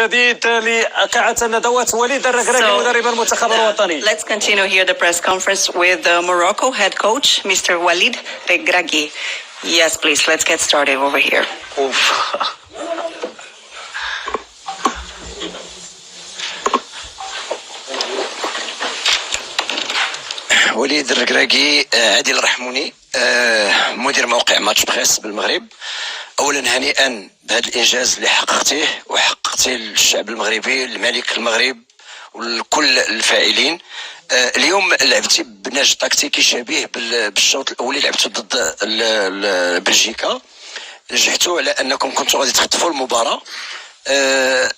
جديد لقاعة الندوات وليد الركراكي مدرب المنتخب الوطني. Let's continue here the press conference with Morocco head coach Mr. Walid Regragui. Yes, please, let's get started over here. وليد الركراكي، عادل الرحموني، مدير موقع ماتش بريس بالمغرب. اولا هنيئا بهذا الانجاز اللي حققتيه وحققتيه للشعب المغربي، الملك المغرب وكل الفاعلين. اليوم لعبتي بنهج تكتيكي شبيه بالشوط الاول لعبتوا ضد بلجيكا، نجحتوا على انكم كنتوا غادي تخطفوا المباراه.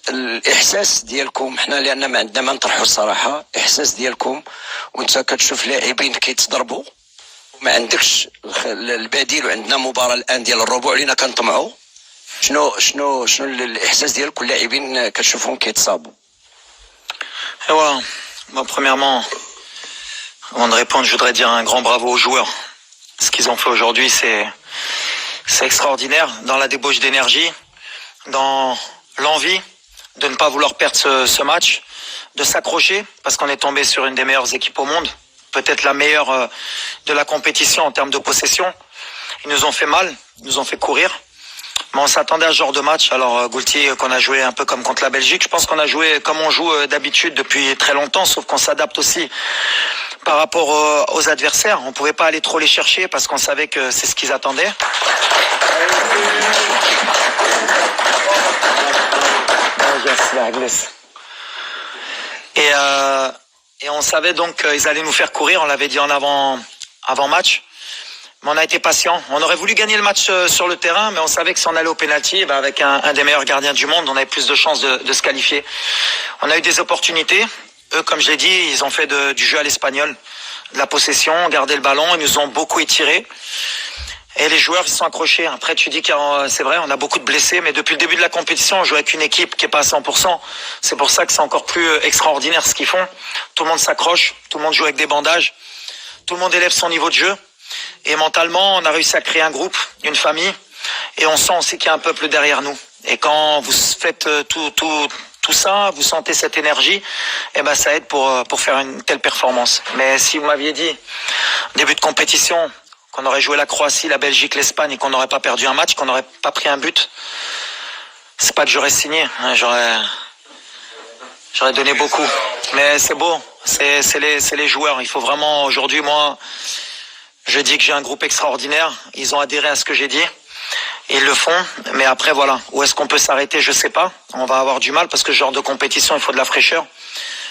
الاحساس ديالكم حنا لان ما عندنا ما نطرحوا الصراحه، الاحساس ديالكم وانت كتشوف لاعبين كيتضربوا ما عندكش البديل، وعندنا مباراه الان ديال الربع لينا كنطمعوا. شنو الاحساس ديالكم اللاعبين كتشوفهم كيتصابوا؟ ايوا premièrement, avant de répondre, je voudrais dire un grand bravo aux joueurs. Ce qu'ils ont fait aujourd'hui, c'est extraordinaire, dans la débauche d'énergie, dans l'envie de ne pas vouloir perdre ce match, de s'accrocher, parce qu'on est tombé sur une des meilleures équipes au monde, peut-être la meilleure de la compétition en termes de possession. Ils nous ont fait mal, ils nous ont fait courir. Mais on s'attendait à ce genre de match. Alors Goultier, qu'on a joué un peu comme contre la Belgique, je pense qu'on a joué comme on joue d'habitude depuis très longtemps, sauf qu'on s'adapte aussi par rapport aux adversaires. On ne pouvait pas aller trop les chercher parce qu'on savait que c'est ce qu'ils attendaient. Et on savait donc qu'ils allaient nous faire courir, on l'avait dit en avant-match. Mais on a été patient. On aurait voulu gagner le match sur le terrain, mais on savait que si on allait au pénalty, avec un des meilleurs gardiens du monde, on avait plus de chances de se qualifier. On a eu des opportunités. Eux, comme je l'ai dit, ils ont fait du jeu à l'espagnol, de la possession, gardé le ballon, ils nous ont beaucoup étirés. Et les joueurs, ils sont accrochés. Après, tu dis que c'est vrai, on a beaucoup de blessés, mais depuis le début de la compétition, on joue avec une équipe qui est pas à 100%. C'est pour ça que c'est encore plus extraordinaire ce qu'ils font. Tout le monde s'accroche, tout le monde joue avec des bandages, tout le monde élève son niveau de jeu. Et mentalement, on a réussi à créer un groupe, une famille, et on sent aussi qu'il y a un peuple derrière nous. Et quand vous faites tout ça, vous sentez cette énergie, et ben ça aide pour faire une telle performance. Mais si vous m'aviez dit, début de compétition, qu'on aurait joué la Croatie, la Belgique, l'Espagne, et qu'on n'aurait pas perdu un match, qu'on n'aurait pas pris un but, c'est pas que j'aurais signé, hein, j'aurais donné beaucoup. Mais c'est beau, c'est les joueurs. Il faut vraiment, aujourd'hui, moi, je dis que j'ai un groupe extraordinaire. Ils ont adhéré à ce que j'ai dit. Ils le font. Mais après, voilà. Où est-ce qu'on peut s'arrêter? Je sais pas. On va avoir du mal parce que ce genre de compétition, il faut de la fraîcheur.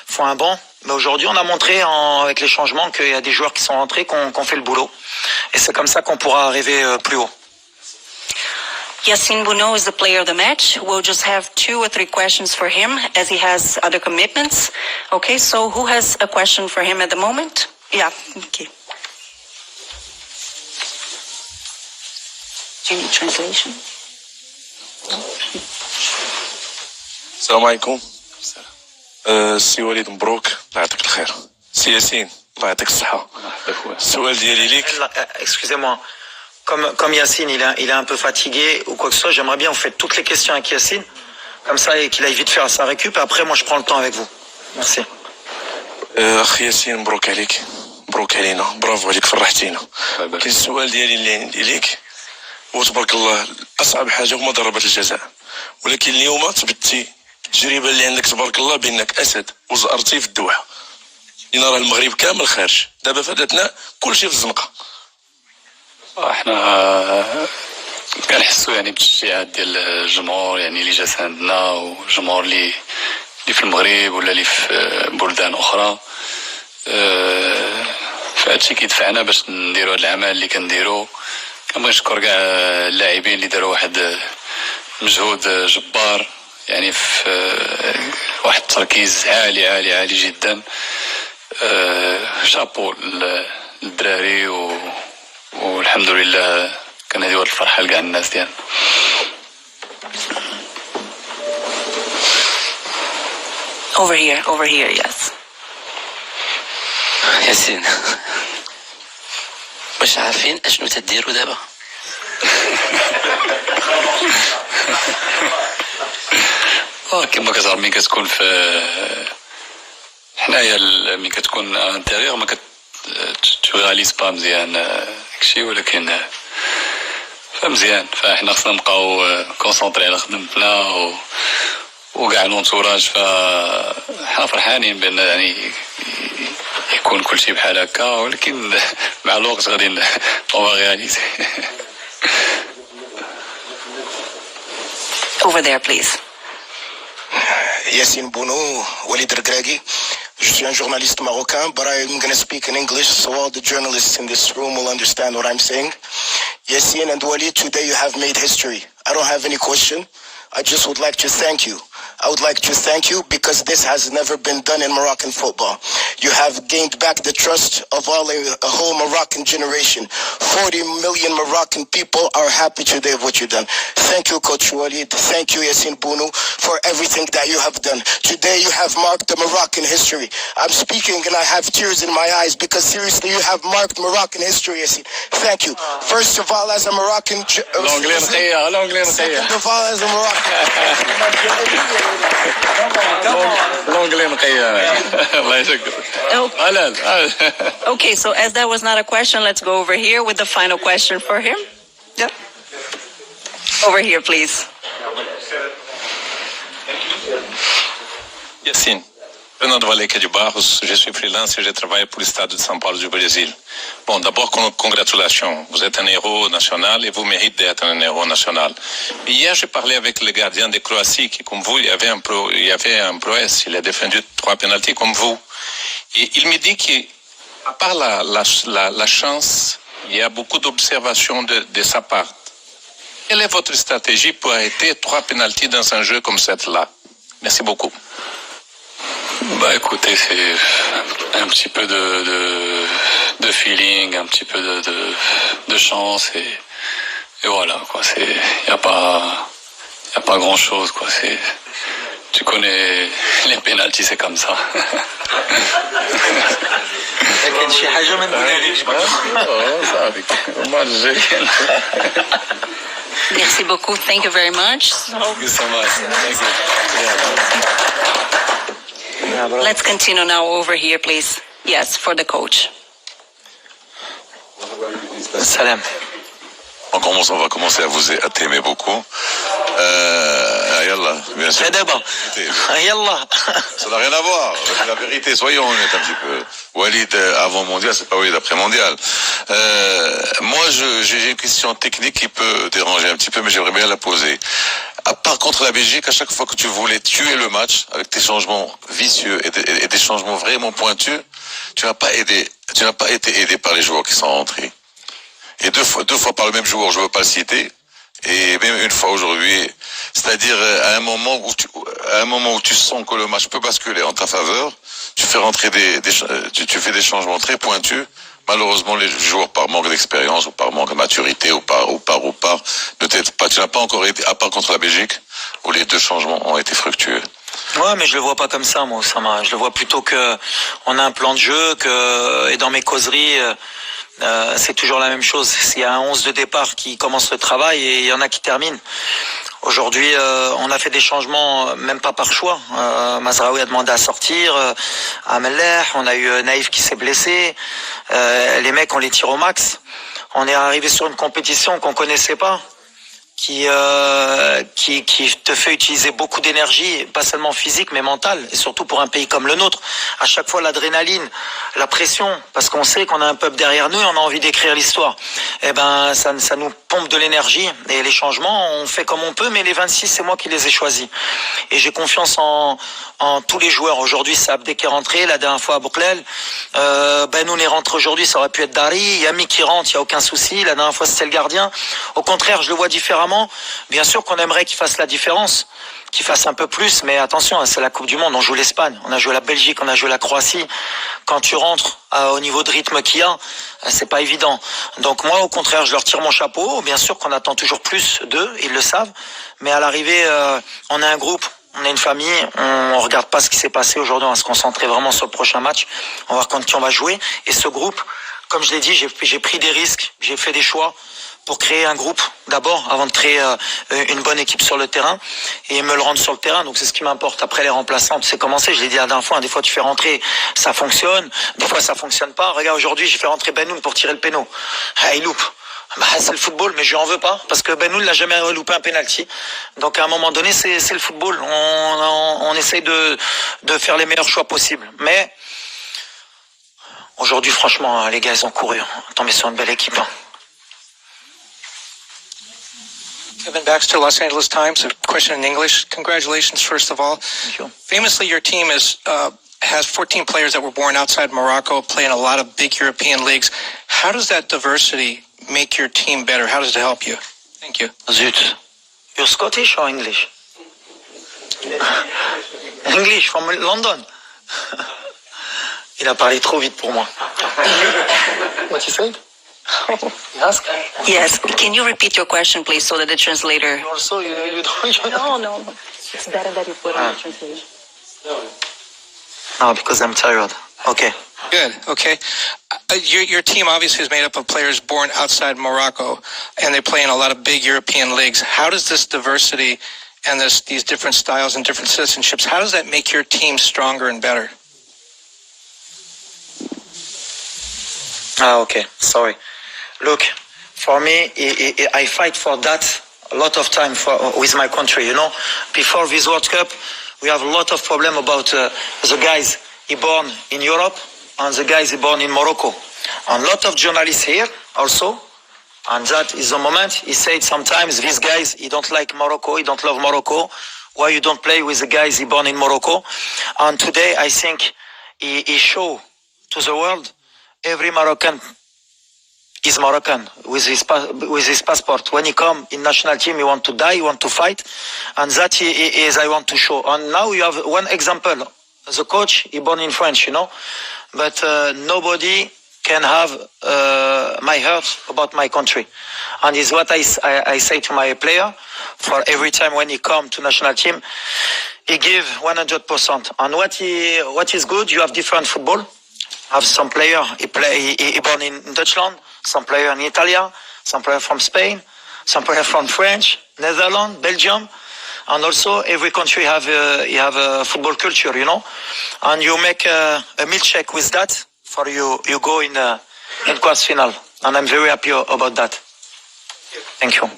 Il faut un banc. Mais aujourd'hui, on a montré avec les changements qu'il y a des joueurs qui sont rentrés, qui ont fait le boulot. Et c'est comme ça qu'on pourra arriver plus haut. Yassine Bounou is the player of the match. We'll just have 2 or 3 questions for him as he has other commitments. Okay, so who has a question for him at the moment? Yeah, okay. Do you need translation? السلام عليكم. سي وليد مبروك، الله يعطيك الخير. سي ياسين، الله يعطيك الصحة. السؤال ديالي ليك. Excusez-moi, comme Yassine, il est un peu fatigué ou quoi que ce soit, j'aimerais bien vous faites toutes les questions avec Yassine, comme ça et qu'il aille vite faire sa récup. Et après, moi, je prends le temps avec vous. Merci. أخي ياسين مبروك عليك، مبروك علينا، برافو عليك، فرحتينا. كاين السؤال ديالي اللي عندي ليك، وتبارك الله اصعب حاجه هما ضربات الجزاء، ولكن اليوم ثبتي التجربه اللي عندك تبارك الله بانك اسد وزأرتي في الدوحه. لنرى المغرب كامل خارج، دابا فاتتنا كلشي في الزنقه. احنا كنحسوا يعني بالتشجيعات ديال الجمهور يعني اللي جات عندنا، والجمهور اللي في المغرب ولا اللي في بلدان اخرى. فهادشي كيدفعنا باش نديروا هاد العمل اللي كنديروا. كنبغي نشكر كاع اللاعبين اللي داروا واحد مجهود جبار، يعني في واحد التركيز عالي عالي عالي جدا. شابو للدراري والحمد لله كنهديو هاد الفرحه لكاع الناس ديالنا. Over here, yes. ياسين، واش عارفين اشنو تديروا دابا؟ كما كتعرف ملي كتكون في حنايا ملي كتكون انتيريور ما كتغاليز با مزيان داكشي ولكن فمزيان فاحنا خصنا نبقاو كونسونطري على خدمتنا وكاع لونتوراج فحنا فرحانين بان يعني يكون كل شيء بحال هكا ولكن مع الوقت غادي نبقاو غياليزي. Over there, please. Yassine Bounou, Walid Regragui. Je suis un journaliste marocain, but I'm going to speak in English so all the journalists in this room will understand what I'm saying. Yassine and Walid, today you have made history. I don't have any question. I just would like to thank you. I would like to thank you because this has never been done in Moroccan football. You have gained back the trust of a whole Moroccan generation. 40 million Moroccan people are happy today of what you've done. Thank you, Coach Walid. Thank you, Yassine Bounou, for everything that you have done. Today you have marked the Moroccan history. I'm speaking and I have tears in my eyes because seriously you have marked Moroccan history, Yassine. Thank you. First of all, as a Moroccan... Second of all, as a Moroccan... Okay, so as that was not a question, let's go over here with the final question for him. Yep. Over here, please. Yassine, Fernando Valeca de Barros, je suis freelance et je travaille pour le Stade de São Paulo du Brésil. Bon, d'abord, congratulations. Vous êtes un héros national et vous méritez d'être un héros national. Mais hier, j'ai parlé avec le gardien de Croatie qui, comme vous, il y avait un prouesse. Il a défendu 3 pénaltys comme vous. Et il me dit qu'à part la chance, il y a beaucoup d'observations de sa part. Quelle est votre stratégie pour arrêter 3 pénaltys dans un jeu comme celui-là? Merci beaucoup. Bah écoutez, c'est un petit peu de feeling, un petit peu de chance et voilà quoi. Y a pas grand chose quoi. Tu connais les pénaltys, c'est comme ça. Merci beaucoup. Thank you very much. Thank you so much. Thank you. Let's continue now over here, please. Yes, for the coach. Salam. On va commencer à t'aimer beaucoup. Yallah, bien sûr. Yallah. Ça n'a rien à voir. La vérité, soyons honnêtes un petit peu. Walid avant mondial, c'est pas Walid après mondial. Moi, j'ai une question technique qui peut déranger un petit peu, mais j'aimerais bien la poser. À part contre la Belgique, à chaque fois que tu voulais tuer le match avec tes changements vicieux et des changements vraiment pointus, tu n'as pas été aidé par les joueurs qui sont rentrés. Et deux fois par le même joueur, je veux pas le citer, et même une fois aujourd'hui, c'est-à-dire à un moment où tu sens que le match peut basculer en ta faveur, tu fais rentrer tu fais des changements très pointus. Malheureusement, les joueurs, par manque d'expérience ou par manque de maturité ou par, ne t'aident pas. Tu n'as pas encore été, à part contre la Belgique, où les 2 changements ont été fructueux. Ouais, mais je le vois pas comme ça, moi, Oussama. Je le vois plutôt que on a un plan de jeu, et dans mes causeries, c'est toujours la même chose. Il y a un 11 de départ qui commence le travail et il y en a qui terminent. Aujourd'hui, on a fait des changements, même pas par choix. Mazraoui a demandé à sortir, Amelech, on a eu Naïf qui s'est blessé. Les mecs, on les tire au max. On est arrivé sur une compétition qu'on connaissait pas, qui te fait utiliser beaucoup d'énergie, pas seulement physique mais mentale, et surtout pour un pays comme le nôtre. À chaque fois l'adrénaline, la pression, parce qu'on sait qu'on a un peuple derrière nous et on a envie d'écrire l'histoire. Eh ben ça nous pompe de l'énergie, et les changements on fait comme on peut, mais les 26 c'est moi qui les ai choisis. Et j'ai confiance en tous les joueurs. Aujourd'hui c'est Abdé qui est rentré, la dernière fois à Bouklel, Benoun est rentré aujourd'hui, ça aurait pu être Dari, Yami qui rentre, il n'y a aucun souci, la dernière fois c'était le gardien. Au contraire, je le vois différemment. Bien sûr qu'on aimerait qu'il fasse la différence, qu'il fasse un peu plus, mais attention, c'est la Coupe du Monde, on joue l'Espagne, on a joué la Belgique, on a joué la Croatie. Quand tu rentres au niveau de rythme qu'il y a, c'est pas évident. Donc moi, au contraire, je leur tire mon chapeau. Bien sûr qu'on attend toujours plus d'eux, ils le savent, mais à l'arrivée, on a un groupe, on est une famille, on regarde pas ce qui s'est passé aujourd'hui, on va se concentrer vraiment sur le prochain match, on va voir contre qui on va jouer. Et ce groupe, comme je l'ai dit, j'ai pris des risques, j'ai fait des choix pour créer un groupe d'abord, avant de créer une bonne équipe sur le terrain et me le rendre sur le terrain. Donc c'est ce qui m'importe. Après les remplaçants, c'est commencé. Je l'ai dit la dernière fois. Des fois tu fais rentrer, ça fonctionne. Des fois ça fonctionne pas. Regarde aujourd'hui, j'ai fait rentrer Benoun pour tirer le péno. Ah, il loupe. Bah, c'est le football, mais je lui en veux pas parce que Benoun n'a jamais loupé un penalty. Donc à un moment donné, c'est le football. On essaye de faire les meilleurs choix possibles. Mais aujourd'hui, franchement, les gars, ils ont couru. On est tombé sur une belle équipe. Kevin Baxter, Los Angeles Times. A question in English. Congratulations, first of all. Thank you. Famously, your team has 14 players that were born outside Morocco, playing a lot of big European leagues. How does that diversity make your team better? How does it help you? Thank you. Zut. You're Scottish or English? English, from London. Il a parlé trop vite pour moi. What you said? Ask. Yes. Can you repeat your question, please, so that the translator... Also, you don't... No. It's better that you put on the translation. No, because I'm tired. Okay. Good. Okay. Your team obviously is made up of players born outside Morocco, and they play in a lot of big European leagues. How does this diversity and these different styles and different citizenships, how does that make your team stronger and better? Okay. Sorry. Look, for me, I fight for that a lot of time with my country. You know, before this World Cup, we have a lot of problem about the guys he born in Europe and the guys he born in Morocco. And a lot of journalists here also. And that is the moment he said sometimes these guys, he don't like Morocco, he don't love Morocco. Why you don't play with the guys he born in Morocco? And today I think he show to the world every Moroccan is Moroccan with his passport. When he come in national team, he want to die, he want to fight, and that is I want to show. And now you have one example. The coach, he born in France, you know, but nobody can have my heart about my country, and is what I say to my player. For every time when he come to national team, he give 100%. And what is good, you have different football. Have some player he born in Dutchland, some player in Italy, some player from Spain, some player from French, Netherlands, Belgium, and also every country have a football culture, you know, and you make a milkshake with that for you go in quarts final, and I'm very happy about that. Thank you.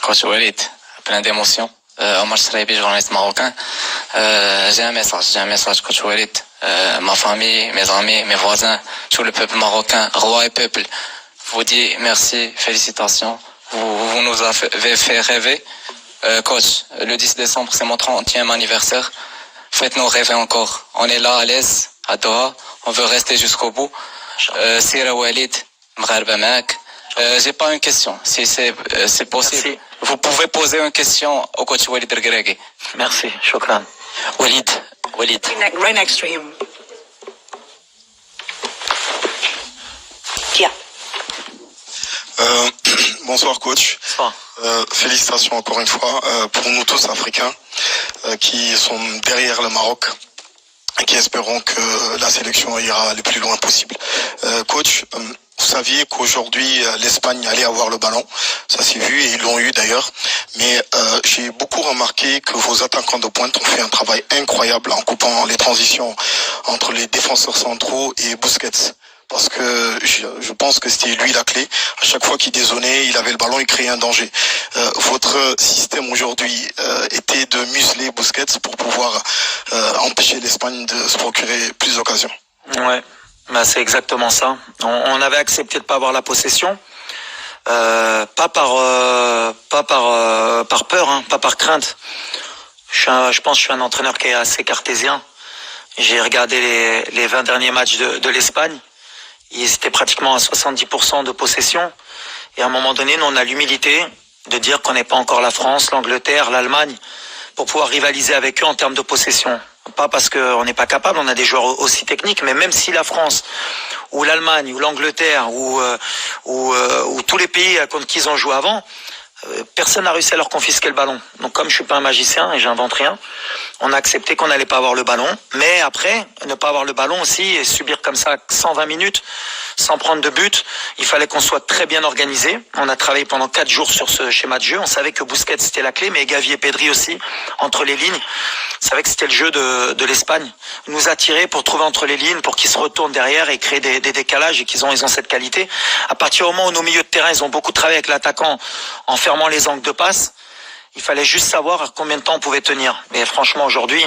Coach Walid, plein d'émotions. Omar Sraibi, journaliste marocain. J'ai un message, Coach Walid. Ma famille, mes amis, mes voisins, tout le peuple marocain, roi et peuple, vous dit merci, félicitations. Vous nous avez fait rêver. Coach, le 10 décembre, c'est mon 30e anniversaire. Faites-nous rêver encore. On est là à l'aise, à Doha. On veut rester jusqu'au bout. Sira Walid, Mgharba Maak. J'ai pas une question, si c'est possible. Merci. Vous pouvez poser une question au coach Walid Regragui. Merci, shukran. Walid. Right next to him. Yeah. Bonsoir coach. Bonsoir. Félicitations encore une fois pour nous tous Africains qui sont derrière le Maroc et qui espérons que la sélection ira le plus loin possible. Coach, vous saviez qu'aujourd'hui l'Espagne allait avoir le ballon, ça s'est vu et ils l'ont eu d'ailleurs, mais j'ai beaucoup remarqué que vos attaquants de pointe ont fait un travail incroyable en coupant les transitions entre les défenseurs centraux et Busquets. Parce que je pense que c'était lui la clé. À chaque fois qu'il dézonnait, il avait le ballon, il créait un danger. Votre système aujourd'hui était de museler Busquets pour pouvoir empêcher l'Espagne de se procurer plus d'occasions. Ouais, bah c'est exactement ça. On avait accepté de pas avoir la possession, pas par peur, hein, pas par crainte. Je pense que je suis un entraîneur qui est assez cartésien. J'ai regardé les 20 derniers matchs de l'Espagne. Ils étaient pratiquement à 70% de possession. Et à un moment donné, nous, on a l'humilité de dire qu'on n'est pas encore la France, l'Angleterre, l'Allemagne, pour pouvoir rivaliser avec eux en termes de possession. Pas parce qu'on n'est pas capable, on a des joueurs aussi techniques, mais même si la France, ou l'Allemagne, ou l'Angleterre, ou tous les pays contre qui ils ont joué avant, personne n'a réussi à leur confisquer le ballon. Donc comme je suis pas un magicien et j'invente rien, on a accepté qu'on n'allait pas avoir le ballon. Mais après, ne pas avoir le ballon aussi et subir comme ça 120 minutes sans prendre de but, il fallait qu'on soit très bien organisé. On a travaillé pendant 4 jours sur ce schéma de jeu. On savait que Busquets c'était la clé, mais Gavi et Pedri aussi, entre les lignes. On savait que c'était le jeu de l'Espagne. Nous attirer pour trouver entre les lignes, pour qu'ils se retournent derrière et créer des décalages et ils ont cette qualité. À partir du moment où nos milieux de terrain, ils ont beaucoup travaillé avec l'attaquant en fermant les angles de passe, il fallait juste savoir combien de temps on pouvait tenir. Mais franchement, aujourd'hui,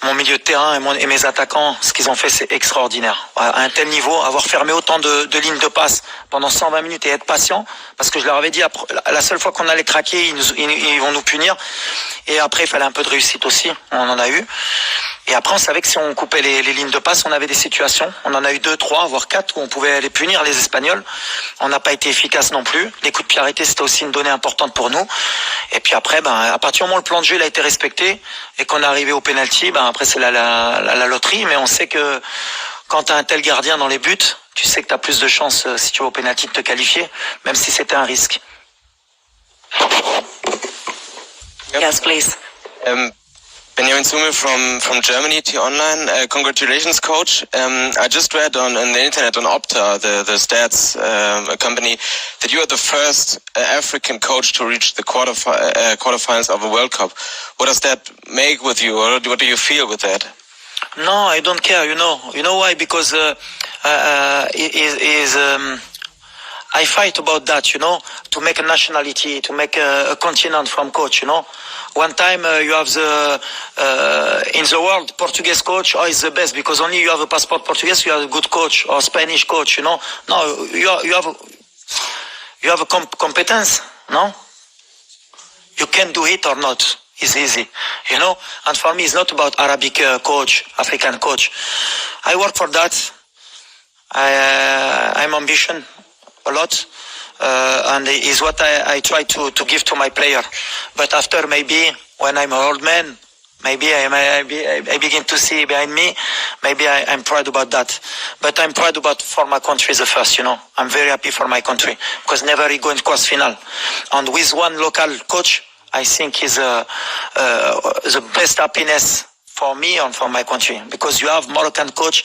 mon milieu de terrain et mes attaquants, ce qu'ils ont fait, c'est extraordinaire. À un tel niveau, avoir fermé autant de lignes de passe pendant 120 minutes et être patient, parce que je leur avais dit, la seule fois qu'on allait craquer, ils vont nous punir. Et après, il fallait un peu de réussite aussi. On en a eu. Et après, on savait que si on coupait les lignes de passe, on avait des situations. On en a eu 2, 3, voire 4 où on pouvait les punir, les Espagnols. On n'a pas été efficace non plus. Les coups de pied arrêtés, c'était aussi une donnée importante pour nous. Et puis après, à partir du moment où le plan de jeu il a été respecté et qu'on est arrivé au penalty, après c'est la loterie. Mais on sait que quand tu as un tel gardien dans les buts, tu sais que tu as plus de chances, si tu vas au penalty, de te qualifier, même si c'était un risque. Yes, please. Benjamin Sume from Germany, T-Online. Congratulations, coach. I just read on the internet on Opta, the stats company, that you are the first African coach to reach the quarterfinals of a World Cup. What does that make with you, or what do you feel with that? No, I don't care. You know why? Because I fight about that. To make a nationality, to make a continent from coach. One time you have in the world Portuguese coach is the best because only you have a passport Portuguese, you have a good coach, or Spanish coach. No, you have a competence. No, you can do it or not. It's easy, And for me, it's not about Arabic coach, African coach. I work for that. I'm ambition a lot. And is what I try to give to my player. But after, maybe when I'm an old man, maybe I begin to see behind me, maybe I'm proud about that. But I'm proud about for my country the first, I'm very happy for my country because never he go in quarter final. And with one local coach, I think is the best happiness for me and for my country. Because you have Moroccan coach,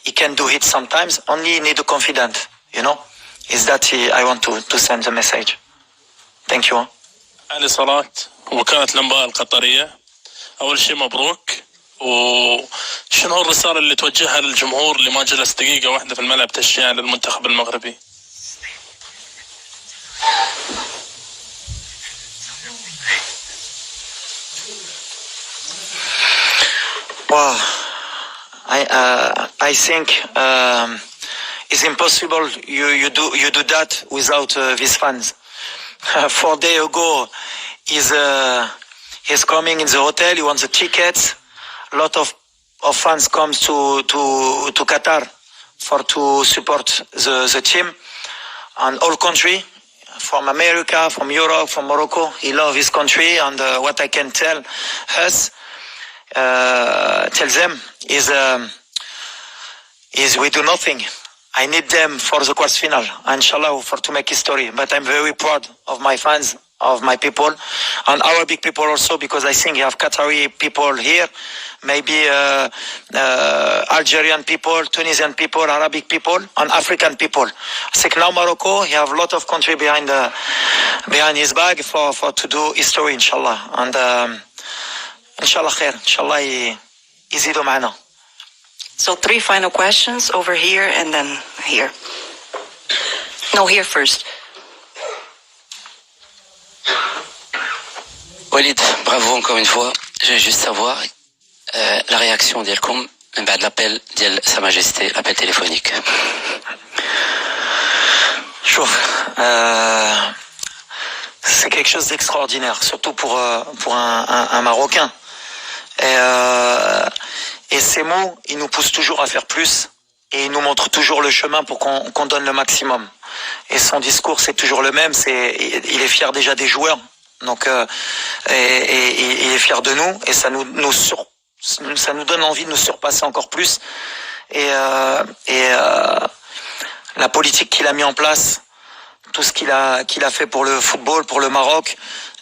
he can do it sometimes, only need a confident, Is that I want to send the message. Thank you. علي صلاة وكالة الأنباء القطرية. أول شيء مبروك. وشنو الرسالة اللي توجهها للجمهور اللي ما جلس دقيقة واحدة في الملعب تشجيعا للمنتخب المغربي؟ Well, I think it's impossible you do that without these fans. 4 days ago, he's coming in the hotel. He wants the tickets. A lot of fans comes to Qatar to support the team, and all country, from America, from Europe, from Morocco. He loves his country, and what I can tell them is we do nothing. I need them for the quarterfinal, inshallah, to make history. But I'm very proud of my fans, of my people, and our big people also, because I think you have Qatari people here, maybe Algerian people, Tunisian people, Arabic people, and African people. I think now Morocco, he have a lot of country behind his back for to do history, inshallah. And inshallah khair, inshallah يزيدوا معنا. So 3 final questions over here and then here. No, here first. Walid, bravo encore une fois. Je veux juste savoir la réaction ديالكم من بعد l'appel ديال Sa Majesté, l'appel téléphonique. شوف, c'est quelque chose d'extraordinaire, surtout pour un Marocain. Et ces mots, ils nous poussent toujours à faire plus et ils nous montrent toujours le chemin pour qu'on donne le maximum. Et son discours, c'est toujours le même. Il est fier déjà des joueurs, donc et il est fier de nous et ça nous donne envie de nous surpasser encore plus. Et la politique qu'il a mis en place tout ce qu'il a fait pour le football, pour le Maroc.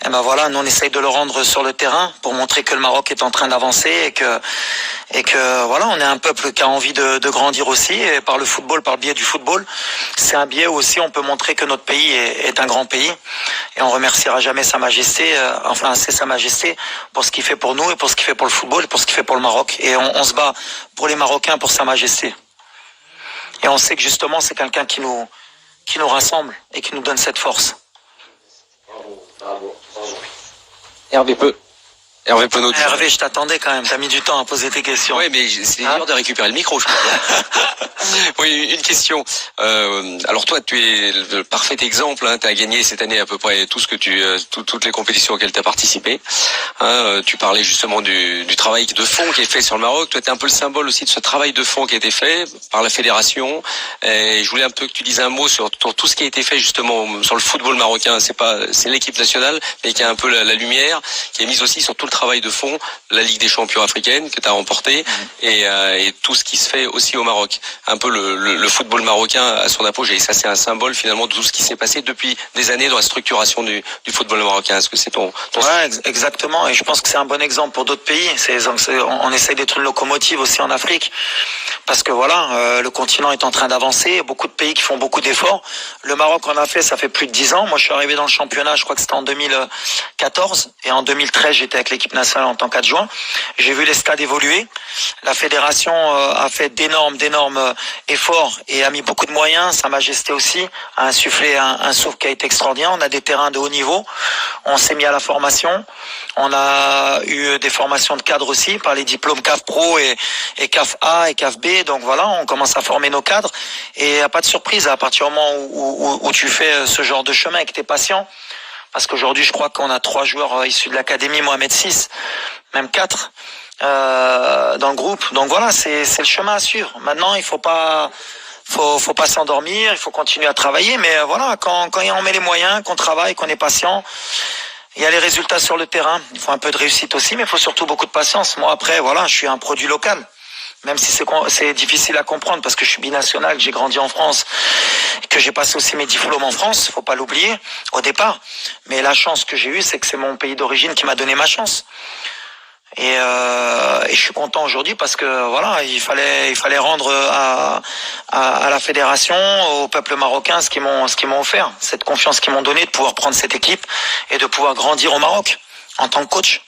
Et ben voilà, nous on essaye de le rendre sur le terrain pour montrer que le Maroc est en train d'avancer et que voilà, on est un peuple qui a envie de grandir aussi, et par le football, par le biais du football, c'est un biais où aussi on peut montrer que notre pays est un grand pays, et on remerciera jamais Sa Majesté, c'est Sa Majesté pour ce qu'il fait pour nous et pour ce qu'il fait pour le football et pour ce qu'il fait pour le Maroc, et on se bat pour les Marocains, pour Sa Majesté, et on sait que justement c'est quelqu'un qui nous rassemble et qui nous donne cette force. Hervé peut nous dire. Hervé, je t'attendais quand même, t'as mis du temps à poser tes questions. Oui, mais c'est dur de récupérer le micro, je crois. Oui, une question. Alors toi, tu es le parfait exemple. Hein, tu as gagné cette année à peu près tout ce que toutes les compétitions auxquelles tu as participé. Hein, tu parlais justement du travail de fond qui est fait sur le Maroc. Toi, tu es un peu le symbole aussi de ce travail de fond qui a été fait par la fédération. Et je voulais un peu que tu dises un mot sur tout ce qui a été fait justement sur le football marocain. C'est l'équipe nationale, mais qui a un peu la lumière, qui est mise aussi sur tout le travail de fond, la Ligue des champions africaine que tu as remporté, et tout ce qui se fait aussi au Maroc. Un peu le football marocain à son apogée. Et ça, c'est un symbole finalement de tout ce qui s'est passé depuis des années dans la structuration du football marocain. Est-ce que c'est ton... Ouais, exactement. Et je pense que c'est un bon exemple pour d'autres pays. On essaye d'être une locomotive aussi en Afrique. Parce que voilà, le continent est en train d'avancer. Beaucoup de pays qui font beaucoup d'efforts. Le Maroc en a fait, ça fait plus de 10 ans. Moi, je suis arrivé dans le championnat, je crois que c'était en 2014. Et en 2013, j'étais avec l'équipe nationale en tant qu'adjoint. J'ai vu les stades évoluer. La fédération a fait d'énormes efforts et a mis beaucoup de moyens. Sa Majesté aussi a insufflé un souffle qui a été extraordinaire. On a des terrains de haut niveau. On s'est mis à la formation. On a eu des formations de cadres aussi par les diplômes CAF Pro et CAF A et CAF B. Donc voilà, on commence à former nos cadres. Et il n'y a pas de surprise à partir du moment où tu fais ce genre de chemin et que tu es patient. Parce qu'aujourd'hui, je crois qu'on a 3 joueurs issus de l'académie Mohamed VI, même 4 dans le groupe. Donc voilà, c'est le chemin à suivre. Maintenant, il faut pas s'endormir, il faut continuer à travailler. Mais voilà, quand on met les moyens, qu'on travaille, qu'on est patient, il y a les résultats sur le terrain. Il faut un peu de réussite aussi, mais il faut surtout beaucoup de patience. Moi, après, voilà, je suis un produit local. Même si c'est difficile à comprendre parce que je suis binational, que j'ai grandi en France, que j'ai passé aussi mes diplômes en France, faut pas l'oublier au départ. Mais la chance que j'ai eue, c'est que c'est mon pays d'origine qui m'a donné ma chance. Et je suis content aujourd'hui parce que voilà, il fallait rendre à la fédération, au peuple marocain ce qu'ils m'ont offert, cette confiance qu'ils m'ont donnée de pouvoir prendre cette équipe et de pouvoir grandir au Maroc en tant que coach.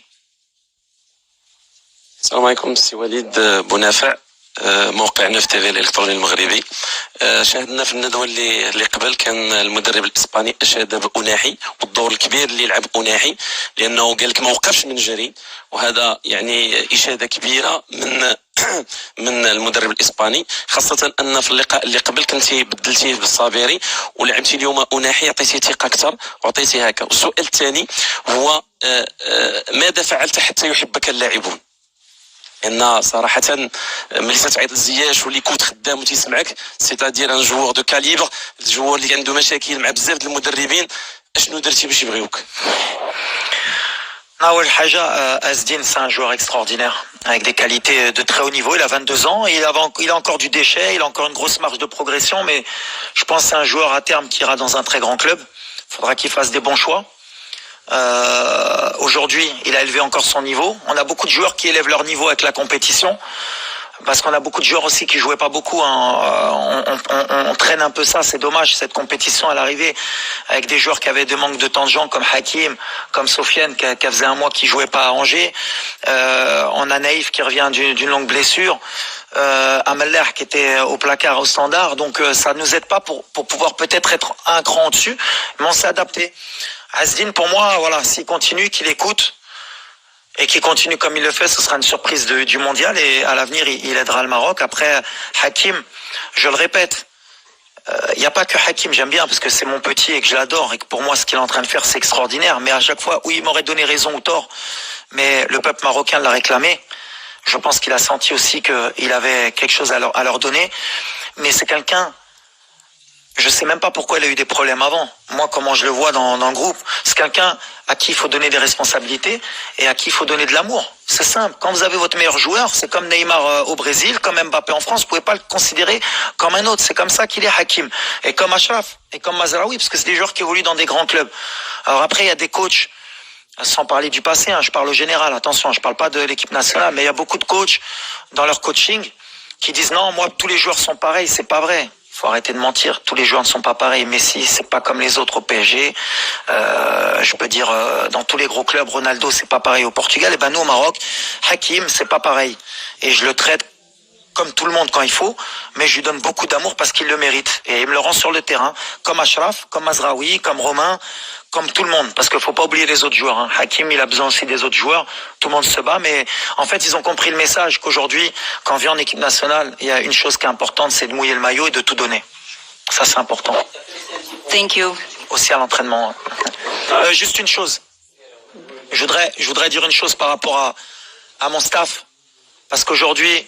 السلام عليكم سي وليد بونافع موقعنا في تيفي الالكتروني المغربي. شاهدنا في الندوه اللي قبل كان المدرب الاسباني اشاد بأناحي والدور الكبير اللي يلعب أناحي لانه قال لك ما وقفش من جري، وهذا يعني اشاده كبيره من المدرب الاسباني، خاصه ان في اللقاء اللي قبل كنتي بدلتيه بالصابيري ولعبتي اليوم أناحي، عطيتيه ثقه اكثر وعطيتيه هكا. والسؤال الثاني هو ماذا فعلت حتى يحبك اللاعبون؟ لان صراحه ملي تتعيط لزياش واللي كنت خدام وتيسمعك سيتادير ان جوور دو كاليبر، الجوور اللي عنده مشاكل مع بزاف د المدربين، اشنو درتي باش يبغيوك؟ Nawel Haja, Asdin, c'est un joueur extraordinaire, avec des qualités de très haut niveau. Il a 22 ans, il a encore du déchet, il a encore une grosse marge de progression, mais je pense que c'est un joueur à terme qui ira dans un très grand club. Il faudra qu'il fasse des bons choix. Aujourd'hui, il a élevé encore son niveau. On a beaucoup de joueurs qui élèvent leur niveau avec la compétition. Parce qu'on a beaucoup de joueurs aussi qui jouaient pas beaucoup. On traîne un peu ça, c'est dommage. Cette compétition à l'arrivée, avec des joueurs qui avaient des manques de temps de jeu, comme Hakim, comme Sofiane, qui faisait un mois qui jouait pas à Angers. On a Naïf qui revient d'une longue blessure. Ameller qui était au placard au standard. Donc ça nous aide pas pour pouvoir peut-être être un cran au-dessus. Mais on s'est adapté. Asdin, pour moi, voilà, s'il continue, qu'il écoute, et qui continue comme il le fait, ce sera une surprise du mondial et à l'avenir, il aidera le Maroc. Après, Hakim, je le répète, il n'y a pas que Hakim, j'aime bien parce que c'est mon petit et que je l'adore et que pour moi, ce qu'il est en train de faire, c'est extraordinaire. Mais à chaque fois, oui, il m'aurait donné raison ou tort, mais le peuple marocain l'a réclamé. Je pense qu'il a senti aussi qu'il avait quelque chose à leur donner. Mais c'est quelqu'un, je sais même pas pourquoi il a eu des problèmes avant. Moi, comment je le vois dans le groupe, c'est quelqu'un à qui il faut donner des responsabilités et à qui il faut donner de l'amour. C'est simple. Quand vous avez votre meilleur joueur, c'est comme Neymar au Brésil, comme Mbappé en France, vous pouvez pas le considérer comme un autre. C'est comme ça qu'il est Hakim. Et comme Achraf, et comme Mazraoui, parce que c'est des joueurs qui évoluent dans des grands clubs. Alors après, il y a des coachs, sans parler du passé, je parle au général, attention, je parle pas de l'équipe nationale, mais il y a beaucoup de coachs dans leur coaching qui disent non, moi, tous les joueurs sont pareils. C'est pas vrai. Faut arrêter de mentir. Tous les joueurs ne sont pas pareils. Messi, c'est pas comme les autres au PSG. Je peux dire dans tous les gros clubs, Ronaldo, c'est pas pareil au Portugal. Et ben nous au Maroc, Hakim, c'est pas pareil. Et je le traite comme tout le monde quand il faut, mais je lui donne beaucoup d'amour parce qu'il le mérite. Et il me le rend sur le terrain, comme Achraf, comme Mazraoui, comme Romain, comme tout le monde. Parce qu'il faut pas oublier les autres joueurs. Hakim, il a besoin aussi des autres joueurs. Tout le monde se bat, mais en fait, ils ont compris le message qu'aujourd'hui, quand on vient en équipe nationale, il y a une chose qui est importante, c'est de mouiller le maillot et de tout donner. Ça, c'est important. Thank you. Aussi à l'entraînement. Juste une chose. Je voudrais dire une chose par rapport à mon staff. Parce qu'aujourd'hui,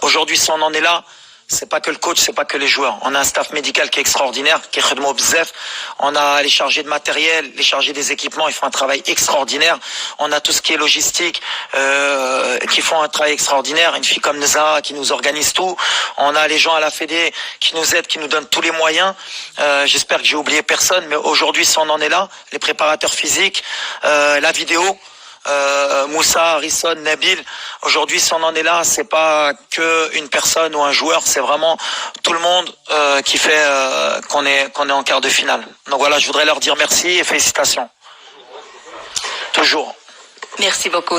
aujourd'hui, si on en est là, c'est pas que le coach, c'est pas que les joueurs. On a un staff médical qui est extraordinaire, qui est khedmo bzef. On a les chargés de matériel, les chargés des équipements, ils font un travail extraordinaire. On a tout ce qui est logistique, qui font un travail extraordinaire. Une fille comme Neza qui nous organise tout. On a les gens à la Fédé qui nous aident, qui nous donnent tous les moyens. J'espère que j'ai oublié personne, mais aujourd'hui, si on en est là, les préparateurs physiques, la vidéo, Moussa, Harrison, Nabil. Aujourd'hui, si on en est là, c'est pas que une personne ou un joueur, c'est vraiment tout le monde qui fait qu'on est en quart de finale. Donc voilà, je voudrais leur dire merci et félicitations. Toujours. Merci beaucoup.